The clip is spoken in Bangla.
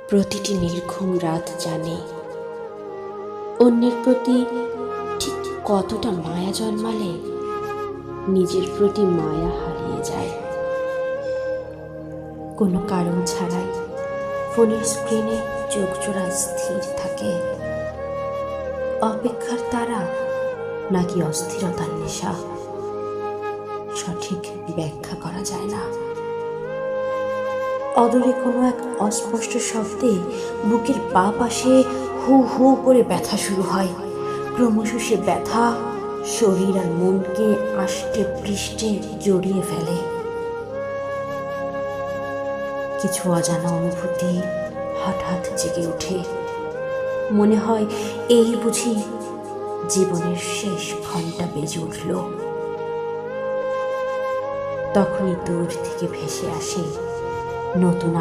প্রতিটি নির্ঘুম রাত জানে অন্যের প্রতি ঠিক কতটা মায়া জন্মালে নিজের প্রতি মায়া হারিয়ে যায়। কোনো কারণ ছাড়াই ফোনের স্ক্রিনে চোখ জোড়া স্থির থাকে। অপেক্ষার তারা নাকি অস্থিরতার নেশা, সঠিক ব্যাখ্যা করা যায় না। অদূরে কোনো এক অস্পষ্ট শব্দে বুকের বাঁ পাশে হু হু করে ব্যথা শুরু হয়। ক্রমশ সে ব্যথা শরীর আর মনকে আষ্টে পৃষ্ঠে জড়িয়ে ফেলে। কিছু অজানা অনুভূতি হঠাৎ জেগে ওঠে। মনে হয় এই বুঝি জীবনের শেষ ঘন্টা বেজে উঠল। তখনই দূর থেকে ভেসে আসে নতুন